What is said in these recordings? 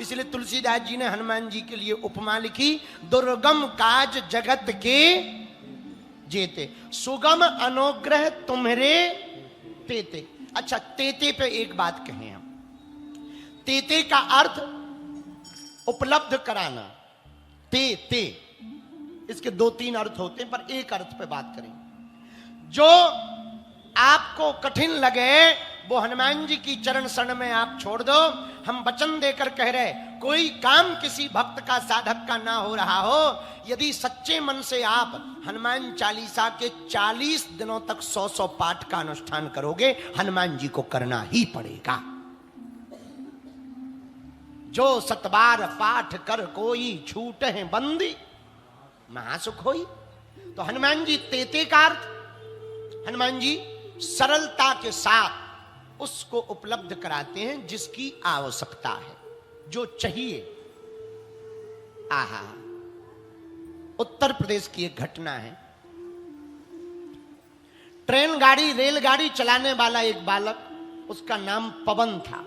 इसलिए तुलसीदास जी ने हनुमान जी के लिए उपमा लिखी, दुर्गम काज जगत के जेते, सुगम अनुग्रह तुम्हारे तेते। अच्छा, तेते पे एक बात कहें हम। तेते का अर्थ उपलब्ध कराना। ते इसके 2-3 अर्थ होते हैं, पर एक अर्थ पे बात करें। जो आपको कठिन लगे वो हनुमान जी की चरण शरण में आप छोड़ दो। हम वचन देकर कह रहे, कोई काम किसी भक्त का साधक का ना हो रहा हो, यदि सच्चे मन से आप हनुमान चालीसा के 40 दिनों तक 100 पाठ का अनुष्ठान करोगे, हनुमान जी को करना ही पड़ेगा। जो 7 बार पाठ कर कोई छूट है बंदी, महासुख होई। तो हनुमान जी तेते का अर्थ, हनुमान जी सरलता के साथ उसको उपलब्ध कराते हैं जिसकी आवश्यकता है, जो चाहिए। आहा, उत्तर प्रदेश की एक घटना है। ट्रेन गाड़ी रेलगाड़ी चलाने वाला एक बालक, उसका नाम पवन था,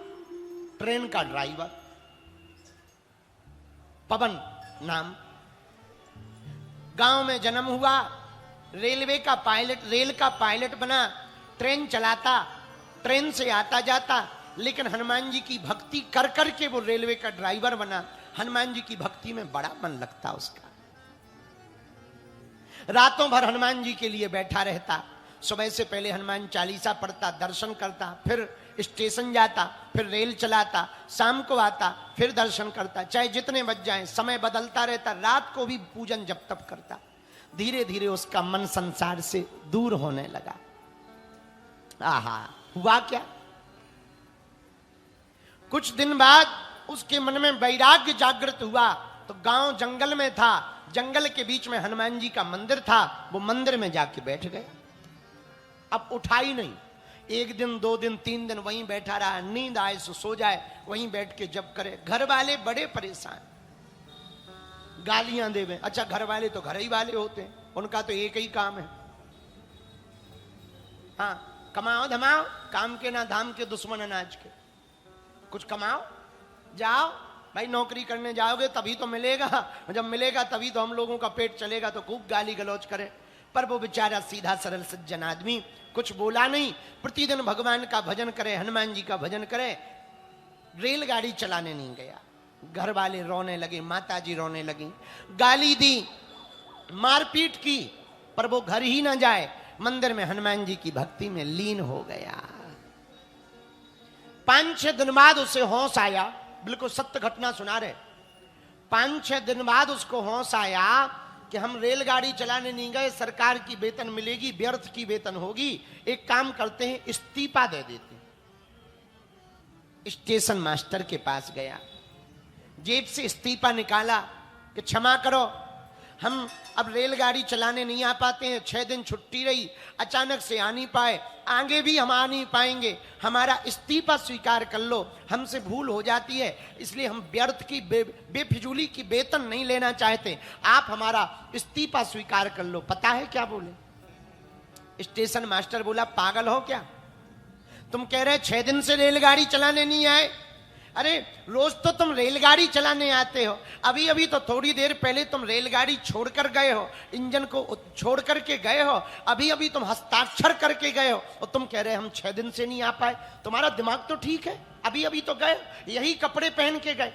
ट्रेन का ड्राइवर पवन नाम। गांव में जन्म हुआ, रेलवे का पायलट, रेल का पायलट बना, ट्रेन चलाता, ट्रेन से आता जाता, लेकिन हनुमान जी की भक्ति कर करके वो रेलवे का ड्राइवर बना। हनुमान जी की भक्ति में बड़ा मन लगता उसका। रातों भर हनुमान जी के लिए बैठा रहता। सुबह से पहले हनुमान चालीसा पढ़ता, दर्शन करता, फिर स्टेशन जाता, फिर रेल चलाता, शाम को आता, फिर दर्शन करता, चाहे जितने बज जाएं, समय बदलता रहता। रात को भी पूजन जप तप करता। धीरे धीरे उसका मन संसार से दूर होने लगा। आहा, हुआ क्या? कुछ दिन बाद उसके मन में वैराग्य जागृत हुआ। तो गांव जंगल में था, जंगल के बीच में हनुमान जी का मंदिर था, वो मंदिर में जाके बैठ गया। अब उठा ही नहीं। 1 दिन 2 दिन 3 दिन वहीं बैठा रहा, नींद आए सो जाए, वहीं बैठ के जप करे। घर वाले बड़े परेशान, गालियां देवे। अच्छा, घर वाले तो घर ही वाले होते हैं, उनका तो एक ही काम है, हाँ, कमाओ धमाओ, काम के ना धाम के, दुश्मन अनाज के। कुछ कमाओ, जाओ भाई, नौकरी करने जाओगे तभी तो मिलेगा, जब मिलेगा तभी तो हम लोगों का पेट चलेगा। तो खूब गाली गलौज करे। पर वो बेचारा सीधा सरल सज्जन आदमी कुछ बोला नहीं। प्रतिदिन भगवान का भजन करे, हनुमान जी का भजन करे। रेलगाड़ी चलाने नहीं गया। घर वाले रोने लगे, माता जी रोने लगी, गाली दी, मारपीट की, पर वो घर ही ना जाए, मंदिर में हनुमान जी की भक्ति में लीन हो गया। 5-6 दिन बाद उसे होश आया। बिल्कुल सत्य घटना सुना रहे। 5-6 दिन बाद उसको होश आया कि हम रेलगाड़ी चलाने नहीं गए, सरकार की वेतन मिलेगी, व्यर्थ की वेतन होगी। एक काम करते हैं, इस्तीफा दे देते हैं। स्टेशन मास्टर के पास गया, जेब से इस्तीफा निकाला कि क्षमा करो, हम अब रेलगाड़ी चलाने नहीं आ पाते हैं, 6 दिन छुट्टी रही, अचानक से आ नहीं पाए, आगे भी हम आ नहीं पाएंगे, हमारा इस्तीफा स्वीकार कर लो, हमसे भूल हो जाती है, इसलिए हम व्यर्थ की बेफिजूली की वेतन नहीं लेना चाहते, आप हमारा इस्तीफा स्वीकार कर लो। पता है क्या बोले? स्टेशन मास्टर बोला, पागल हो क्या? तुम कह रहे 6 दिन से रेलगाड़ी चलाने नहीं आए? अरे रोज तो तुम रेलगाड़ी चलाने आते हो, अभी अभी तो थोड़ी देर पहले तुम रेलगाड़ी छोड़कर गए हो, इंजन को छोड़ करके गए हो, अभी अभी तुम हस्ताक्षर करके गए हो, और तुम कह रहे हम 6 दिन से नहीं आ पाए। तुम्हारा दिमाग तो ठीक है, अभी अभी तो गए, यही कपड़े पहन के गए।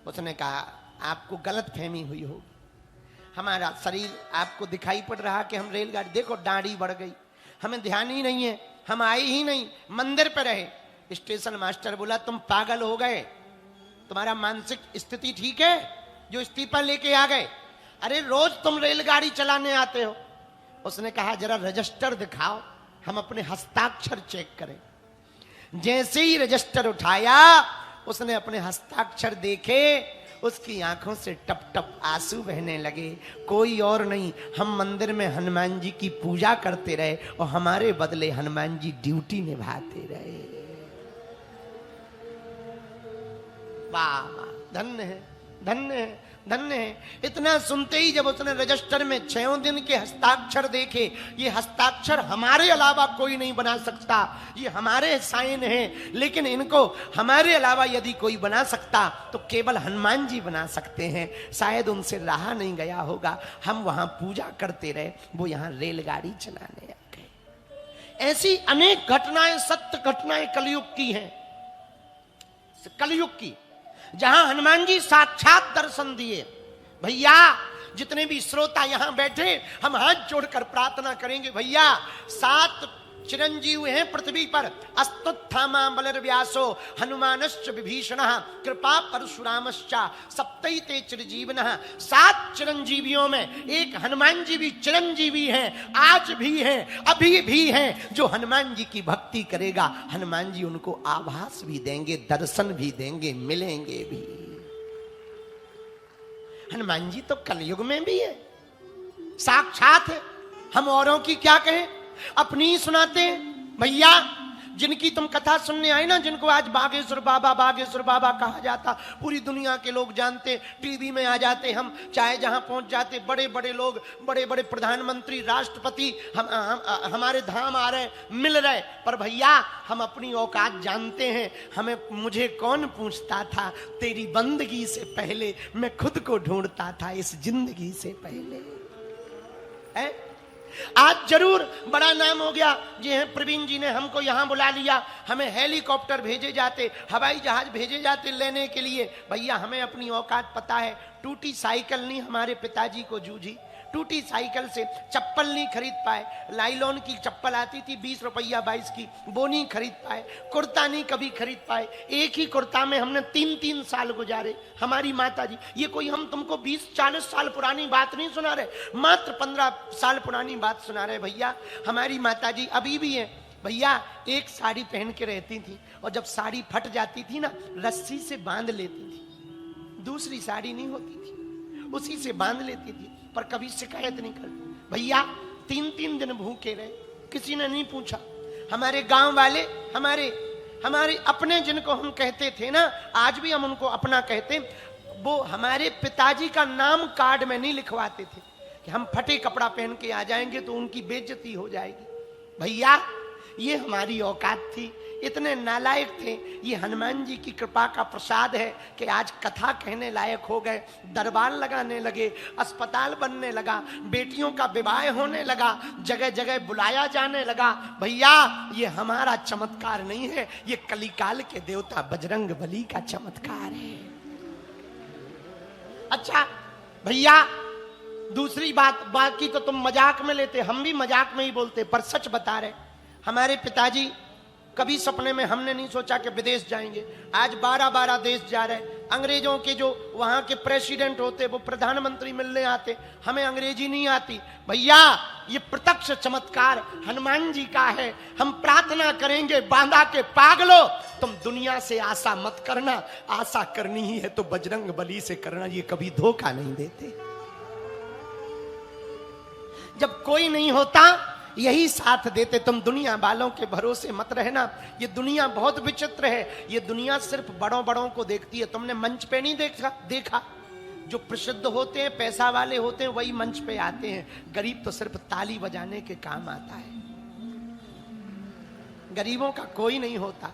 उसने कहा, आपको गलत फहमी हुई होगी, हमारा शरीर आपको दिखाई पड़ रहा कि हम रेलगाड़ी, देखो दाढ़ी बढ़ गई, हमें ध्यान ही नहीं है, हम आए ही नहीं, मंदिर पर रहे। स्टेशन मास्टर बोला, तुम पागल हो गए, तुम्हारा मानसिक स्थिति ठीक है जो इस्तीफा लेके आ गए? अरे रोज तुम रेलगाड़ी चलाने आते हो। उसने कहा, जरा रजिस्टर दिखाओ, हम अपने हस्ताक्षर चेक करें। जैसे ही रजिस्टर उठाया, उसने अपने हस्ताक्षर देखे, उसकी आंखों से टप टप आंसू बहने लगे। कोई और नहीं, हम मंदिर में हनुमान जी की पूजा करते रहे और हमारे बदले हनुमान जी ड्यूटी निभाते रहे। वाह वाह, धन्य है, धन्य है। धन्य है। इतना सुनते ही जब उसने रजिस्टर में 6 दिन के हस्ताक्षर देखे, ये हस्ताक्षर हमारे अलावा कोई नहीं बना सकता, ये हमारे साइन हैं, लेकिन इनको हमारे अलावा यदि कोई बना सकता तो केवल हनुमान जी बना सकते हैं। शायद उनसे रहा नहीं गया होगा, हम वहां पूजा करते रहे, वो यहां रेलगाड़ी चलाने आ गए। ऐसी अनेक घटनाएं, सत्य घटनाएं कलयुग की हैं, कलयुग की, जहां हनुमान जी साक्षात दर्शन दिए। भैया जितने भी श्रोता यहां बैठे, हम हाथ जोड़कर प्रार्थना करेंगे। भैया 7 चिरंजीव हैं पृथ्वी पर, अस्तुत्थामा बलर्व्यासो हनुमानश्च विभीषणः कृपा परशुरामश्च सप्तैते चिरजीवनः। 7 चिरंजीवियों में एक हनुमान जी भी चिरंजीवी हैं, आज भी हैं, अभी भी हैं। जो हनुमान जी की भक्ति करेगा, हनुमान जी उनको आभास भी देंगे, दर्शन भी देंगे, मिलेंगे भी। हनुमान जी तो कलयुग में भी है, साक्षात है। हम औरों की क्या कहें, अपनी ही सुनाते हैं। भैया जिनकी तुम कथा सुनने आए ना, जिनको आज बागेश्वर बाबा कहा जाता, पूरी दुनिया के लोग जानते, टीवी में आ जाते, हम चाहे जहां पहुंच जाते, बड़े बड़े लोग, बड़े बड़े प्रधानमंत्री, राष्ट्रपति हमारे धाम आ रहे, मिल रहे। पर भैया हम अपनी औकात जानते हैं। मुझे कौन पूछता था, तेरी बंदगी से पहले मैं खुद को ढूंढता था, इस जिंदगी से पहले है? आज जरूर बड़ा नाम हो गया, जी हैं प्रवीण जी ने हमको यहां बुला लिया, हमें हेलीकॉप्टर भेजे जाते, हवाई जहाज भेजे जाते लेने के लिए। भैया हमें अपनी औकात पता है। टूटी साइकिल नहीं हमारे पिताजी को जूझी, टूटी साइकिल से चप्पल नहीं खरीद पाए। लाइलॉन की चप्पल आती थी 20 रुपया 22 की, वो नहीं खरीद पाए। कुर्ता नहीं कभी खरीद पाए। एक ही कुर्ता में हमने 3-3 साल गुजारे। हमारी माता जी, ये कोई हम तुमको 20-40 साल पुरानी बात नहीं सुना रहे, मात्र 15 साल पुरानी बात सुना रहे। भैया हमारी माता जी अभी भी है। भैया एक साड़ी पहन के रहती थी, और जब साड़ी फट जाती थी ना, रस्सी से बांध लेती थी। दूसरी साड़ी नहीं होती थी, उसी से बांध लेती थी, पर कभी शिकायत नहीं करती। भैया 3-3 दिन भूखे रहे, किसी ने नहीं पूछा। हमारे गांव वाले, हमारे अपने जिनको हम कहते थे ना, आज भी हम उनको अपना कहते, वो हमारे पिताजी का नाम कार्ड में नहीं लिखवाते थे कि हम फटे कपड़ा पहन के आ जाएंगे तो उनकी बेइज्जती हो जाएगी। भैया ये हमारी औकात थी, इतने नालायक थे। ये हनुमान जी की कृपा का प्रसाद है कि आज कथा कहने लायक हो गए, दरबार लगाने लगे, अस्पताल बनने लगा, बेटियों का विवाह होने लगा, जगह जगह बुलाया जाने लगा। भैया ये हमारा चमत्कार नहीं है, ये कलिकाल के देवता बजरंग बली का चमत्कार है। अच्छा भैया दूसरी बात, बाकी तो तुम मजाक में लेते, हम भी मजाक में ही बोलते, पर सच बता रहे। हमारे पिताजी कभी सपने में हमने नहीं सोचा कि विदेश जाएंगे। आज 12-12 देश जा रहे। अंग्रेजों के जो वहां के प्रेसिडेंट होते, वो प्रधानमंत्री मिलने आते, हमें अंग्रेजी नहीं आती। भैया ये प्रत्यक्ष चमत्कार हनुमान जी का है। हम प्रार्थना करेंगे, बांधा के पागलो, तुम दुनिया से आशा मत करना, आशा करनी ही है तो बजरंग बली से करना, ये कभी धोखा नहीं देते। जब कोई नहीं होता यही साथ देते। तुम दुनिया वालों के भरोसे मत रहना। ये दुनिया बहुत विचित्र है, ये दुनिया सिर्फ बड़ों बड़ों को देखती है। तुमने मंच पे नहीं देखा जो प्रसिद्ध होते हैं, पैसा वाले होते हैं, वही मंच पे आते हैं। गरीब तो सिर्फ ताली बजाने के काम आता है। गरीबों का कोई नहीं होता,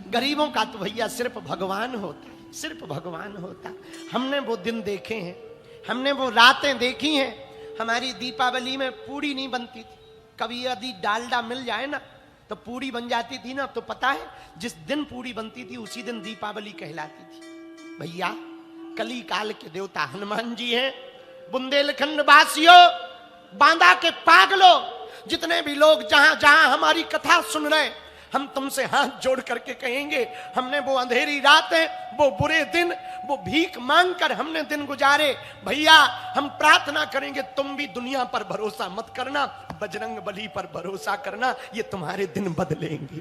गरीबों का तो भैया सिर्फ भगवान होता है, सिर्फ भगवान होता। हमने वो दिन देखे हैं, हमने वो रातें देखी हैं। हमारी दीपावली में पूड़ी नहीं बनती थी, कभी यदि डालडा मिल जाए ना तो पूड़ी बन जाती थी ना। तो पता है जिस दिन पूड़ी बनती थी उसी दिन दीपावली कहलाती थी। भैया कली काल के देवता हनुमान जी हैं। बुंदेलखंड वासियों, बांदा के पागलों, जितने भी लोग जहां जहां हमारी कथा सुन रहे, हम तुमसे हाथ जोड़ करके कहेंगे, हमने वो अंधेरी रातें, वो बुरे दिन, वो भीख मांगकर हमने दिन गुजारे। भैया हम प्रार्थना करेंगे, तुम भी दुनिया पर भरोसा मत करना, बजरंग बली पर भरोसा करना, ये तुम्हारे दिन बदलेंगे,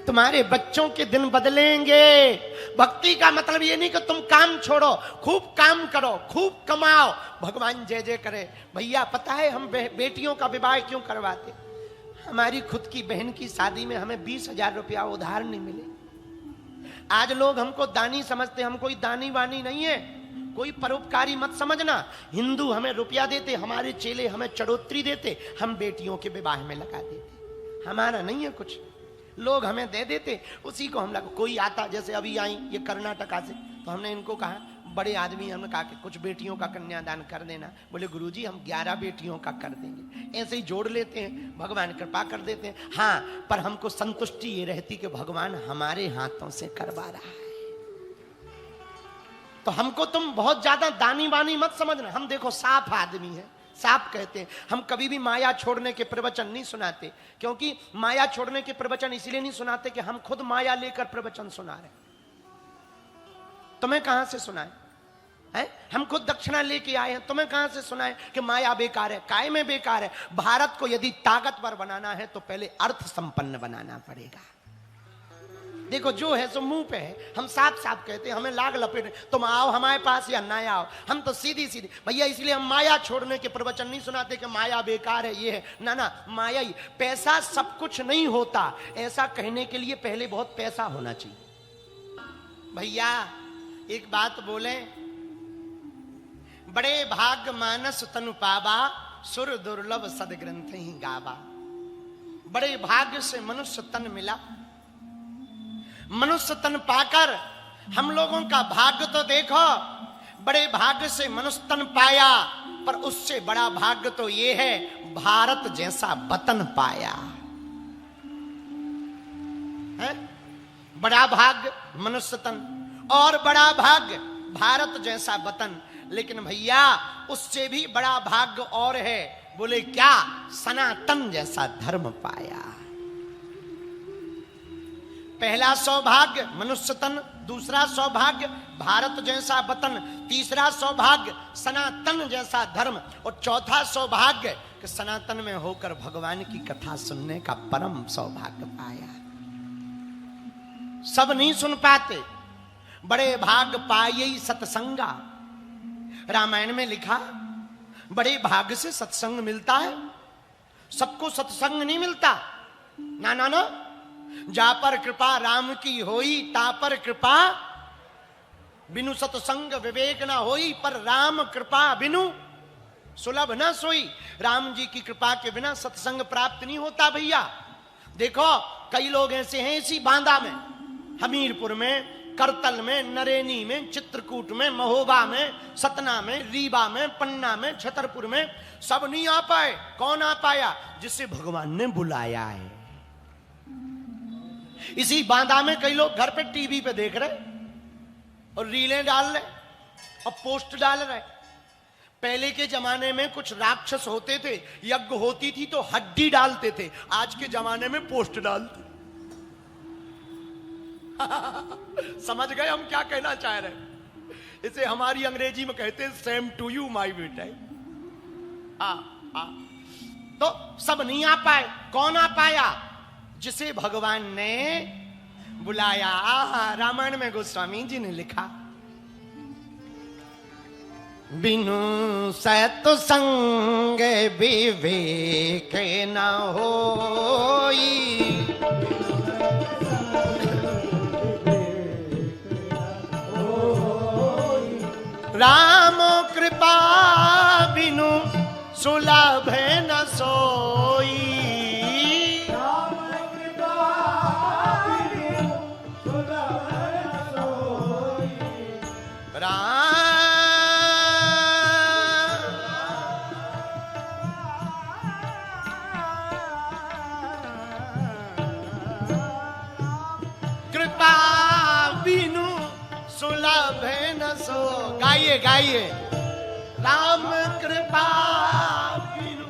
तुम्हारे बच्चों के दिन बदलेंगे। भक्ति का मतलब ये नहीं कि तुम काम छोड़ो, खूब काम करो, खूब कमाओ, भगवान जय जय करे। भैया पता है हम बेटियों का विवाह क्यों करवाते? हमारी खुद की बहन की शादी में हमें 20,000 रुपया उधार नहीं मिले। आज लोग हमको दानी समझते, हम कोई दानी वानी नहीं है, कोई परोपकारी मत समझना। हिंदू हमें रुपया देते, हमारे चेले हमें चढ़ोतरी देते, हम बेटियों के विवाह में लगा देते, हमारा नहीं है कुछ, लोग हमें दे देते, उसी को हम लगा। कोई आता, जैसे अभी आई ये कर्नाटका से, तो हमने इनको कहा, बड़े आदमी, हमने कहा कि कुछ बेटियों का कन्यादान कर देना। बोले गुरुजी हम 11 बेटियों का कर देंगे। ऐसे ही जोड़ लेते हैं, भगवान कृपा कर देते हैं। हाँ, पर हमको संतुष्टि ये रहती कि भगवान हमारे हाथों से करवा रहा है। तो हमको तुम बहुत ज्यादा दानी वानी मत समझना। हम देखो साफ आदमी है, साफ कहते हैं। हम कभी भी माया छोड़ने के प्रवचन नहीं सुनाते, क्योंकि माया छोड़ने के प्रवचन इसलिए नहीं सुनाते कि हम खुद माया लेकर प्रवचन सुना रहे। तुम्हें कहां से सुनाए है? हम खुद दक्षिणा लेके आए हैं, तुम्हें कहां से सुनाए कि माया बेकार है? काय में बेकार है? भारत को यदि ताकतवर बनाना है तो पहले अर्थ संपन्न बनाना पड़ेगा। देखो जो है सो मुंह पे है, हम साफ साफ कहते हैं, हमें लाग लपेट, तुम आओ हमारे पास या ना आओ, हम तो सीधी सीधी भैया। इसलिए हम माया छोड़ने के प्रवचन नहीं सुनाते कि माया बेकार है, ये है ना ना, माया ही। पैसा सब कुछ नहीं होता, ऐसा कहने के लिए पहले बहुत पैसा होना चाहिए। भैया एक बात बोले, बड़े भाग मानस तनु पावा, सुर दुर्लभ सदग्रंथ ही गावा। बड़े भाग्य से मनुष्य तन मिला, मनुष्य तन पाकर हम लोगों का भाग्य तो देखो, बड़े भाग्य से मनुष्य तन पाया, पर उससे बड़ा भाग्य तो ये है भारत जैसा वतन पाया है। बड़ा भाग्य मनुष्य तन और बड़ा भाग्य भारत जैसा वतन। लेकिन भैया उससे भी बड़ा भाग्य और है, बोले क्या? सनातन जैसा धर्म पाया। पहला सौभाग्य मनुष्य तन, दूसरा सौभाग्य भारत जैसा वतन, तीसरा सौभाग्य सनातन जैसा धर्म, और चौथा सौभाग्य कि सनातन में होकर भगवान की कथा सुनने का परम सौभाग्य पाया। सब नहीं सुन पाते, बड़े भाग पाये सत्संगा। रामायण में लिखा, बड़े भाग्य से सत्संग मिलता है, सबको सत्संग नहीं मिलता। ना ना ना, जा पर कृपा राम की होई, ता पर कृपा बिनु सत्संग विवेक ना होई, पर राम कृपा बिनु सुलभ ना सोई। राम जी की कृपा के बिना सत्संग प्राप्त नहीं होता भैया। देखो कई लोग ऐसे हैं, इसी बांदा में, हमीरपुर में, करतल में, नरेनी में, चित्रकूट में, महोबा में, सतना में, रीवा में, पन्ना में, छतरपुर में, सब नहीं आ पाए। कौन आ पाया? जिसे भगवान ने बुलाया है। इसी बांदा में कई लोग घर पे टीवी पे देख रहे और रीलें डाल रहे और पोस्ट डाल रहे। पहले के जमाने में कुछ राक्षस होते थे, यज्ञ होती थी तो हड्डी डालते थे, आज के जमाने में पोस्ट डालते। समझ गए हम क्या कहना चाह रहे? इसे हमारी अंग्रेजी में कहते हैं सेम टू यू माय बेटा। तो सब नहीं आ पाए। कौन आ पाया? जिसे भगवान ने बुलाया। रामायण में गोस्वामी जी ने लिखा, बिनु सत्संग विवेक न होई, राम कृपा बिनु सुलभ न सोई। राम कृपा बिनु सुलभ न सोई। कृपा बिनु सुलभ न सो। गाइए गाइए, राम कृपा बिनु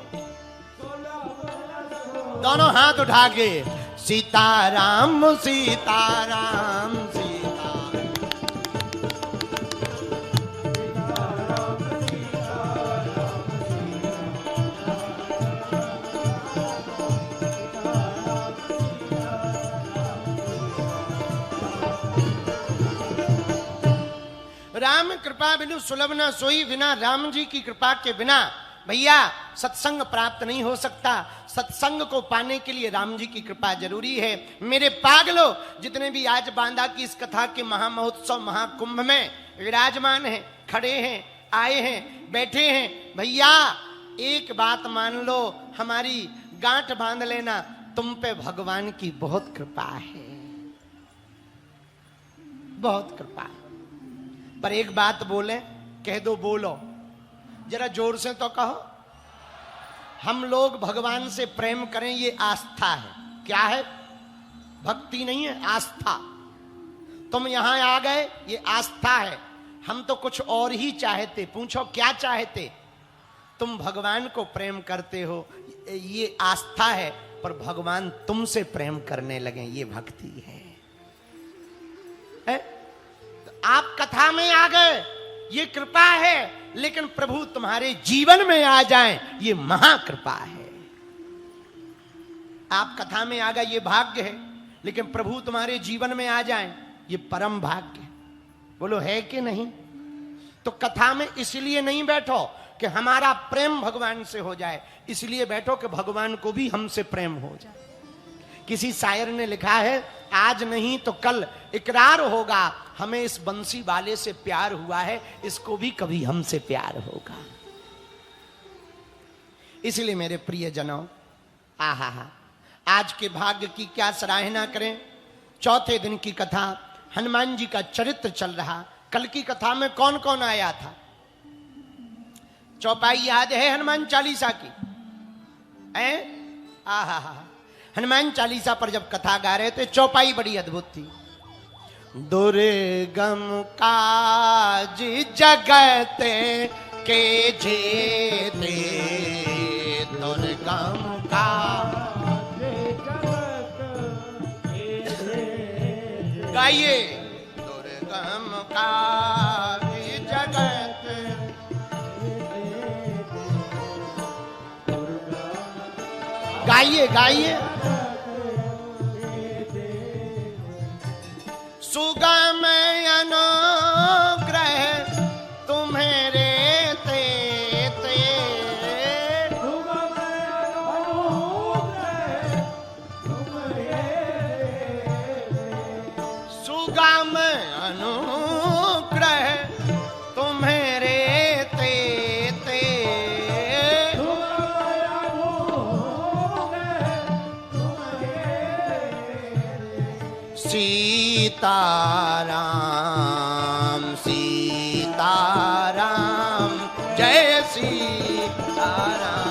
सुलभ न सो। दोनों हाथ उठा के सीताराम सीताराम सीताराम। राम कृपा बिनु सुलभ न सोई। बिना राम जी की कृपा के बिना भैया सत्संग प्राप्त नहीं हो सकता, सत्संग को पाने के लिए राम जी की कृपा जरूरी है। मेरे पागलो, जितने भी आज बांदा की इस कथा के महामहोत्सव महाकुंभ में विराजमान हैं, खड़े हैं, आए हैं, बैठे हैं, भैया एक बात मान लो, हमारी गांठ बांध लेना, तुम पे भगवान की बहुत कृपा है, बहुत कृपा है। पर एक बात बोले, कह दो, बोलो जरा जोर से तो कहो। हम लोग भगवान से प्रेम करें ये आस्था है। क्या है? भक्ति नहीं है, आस्था। तुम यहां आ गए ये आस्था है। हम तो कुछ और ही चाहते। पूछो क्या चाहते? तुम भगवान को प्रेम करते हो ये आस्था है, पर भगवान तुमसे प्रेम करने लगे ये भक्ति है। तो आप कथा में आ गए ये कृपा है, लेकिन प्रभु तुम्हारे जीवन में आ जाएं ये महाकृपा है। आप कथा में आ गए ये भाग्य है, लेकिन प्रभु तुम्हारे जीवन में आ जाएं ये परम भाग्य है। बोलो है कि नहीं? तो कथा में इसलिए नहीं बैठो कि हमारा प्रेम भगवान से हो जाए, इसलिए बैठो कि भगवान को भी हमसे प्रेम हो जाए। किसी शायर ने लिखा है, आज नहीं तो कल इकरार होगा, हमें इस बंसी वाले से प्यार हुआ है, इसको भी कभी हमसे प्यार होगा। इसलिए मेरे प्रिय जनों, आहा, आज के भाग्य की क्या सराहना करें। चौथे दिन की कथा, हनुमान जी का चरित्र चल रहा। कल की कथा में कौन कौन आया था? चौपाई याद है हनुमान चालीसा की? आहा, हनुमान चालीसा पर जब कथा गा रहे थे, चौपाई बड़ी अद्भुत थी। दुर्गम काज जगत के जेते, दुर्गम काज गाइए, दुर्गम काज जगत, गाइए गाइए। सुगम अनुग्रह तुम्हारे ते, सुगम अनुग्रह तुम्हारे ते, सीताराम सीताराम जय सीताराम।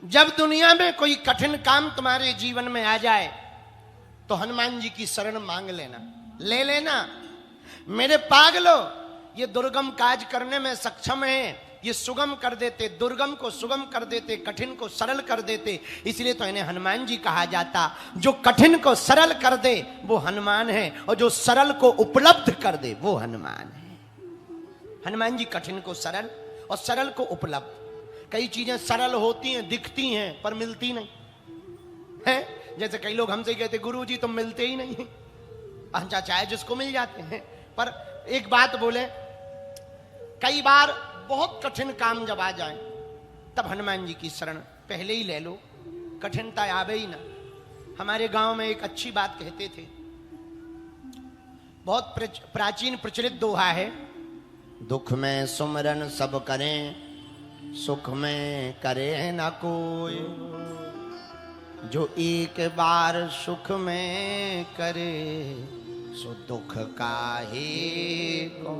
जब दुनिया में कोई कठिन काम तुम्हारे जीवन में आ जाए तो हनुमान जी की शरण मांग लेना, ले लेना। मेरे पागलो, ये दुर्गम काज करने में सक्षम है, ये सुगम कर देते, दुर्गम को सुगम कर देते, कठिन को सरल कर देते। इसलिए तो इन्हें हनुमान जी कहा जाता। जो कठिन को सरल कर दे वो हनुमान है, और जो सरल को उपलब्ध कर दे वो हनुमान है। हनुमान जी कठिन को सरल और सरल को उपलब्ध। कई चीजें सरल होती हैं, दिखती हैं, पर मिलती नहीं है। जैसे कई लोग हमसे कहते, गुरु जी तुम मिलते ही नहीं। अच्छा, चाहे जिसको मिल जाते हैं, पर एक बात बोले, कई बार बहुत कठिन काम जब आ जाए तब हनुमान जी की शरण पहले ही ले लो, कठिनता आवे ही ना। हमारे गांव में एक अच्छी बात कहते थे, बहुत प्राचीन प्रचलित दोहा है, दुख में सुमरन सब करें, सुख में करे ना कोई, जो एक बार सुख में करे सो दुख काहे को।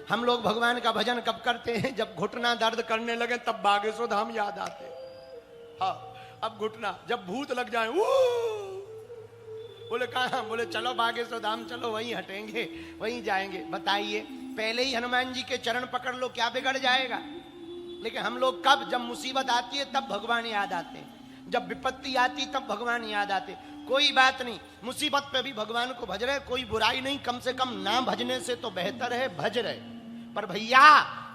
हम लोग भगवान का भजन कब करते हैं? जब घुटना दर्द करने लगे तब बागेश्वर धाम याद आते। हाँ, अब घुटना जब भूत लग जाए, बोले कहाँ? बोले चलो बागेश्वर धाम चलो, वहीं हटेंगे, वहीं जाएंगे। बताइए, पहले ही हनुमान जी के चरण पकड़ लो, क्या बिगड़ जाएगा? लेकिन हम लोग कब, जब मुसीबत आती है तब भगवान याद आते हैं, जब विपत्ति आती तब भगवान याद आते। कोई बात नहीं, मुसीबत पे भी भगवान को भज रहे, कोई बुराई नहीं, कम से कम ना भजने से तो बेहतर है भज रहे। पर भैया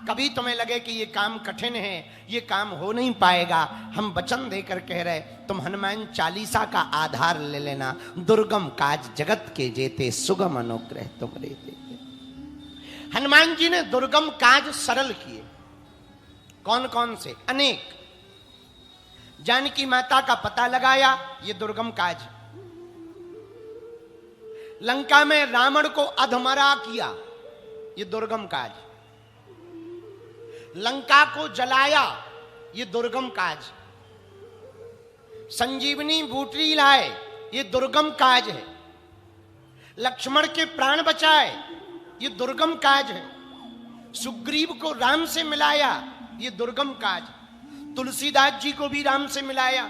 कभी तुम्हें लगे कि ये काम कठिन है, ये काम हो नहीं पाएगा, हम वचन देकर कह रहे, तुम हनुमान चालीसा का आधार ले लेना। दुर्गम काज जगत के जेते, सुगम अनुग्रह तुमरे देते। हनुमान जी ने दुर्गम काज सरल किए। कौन कौन से? अनेक। जानकी माता का पता लगाया, ये दुर्गम काज। लंका में रावण को अधमरा किया, ये दुर्गम काज। लंका को जलाया, ये दुर्गम काज। संजीवनी बूटी लाए, ये दुर्गम काज है। लक्ष्मण के प्राण बचाए, ये दुर्गम काज है। सुग्रीव को राम से मिलाया, ये दुर्गम काज। तुलसीदास जी को भी राम से मिलाया,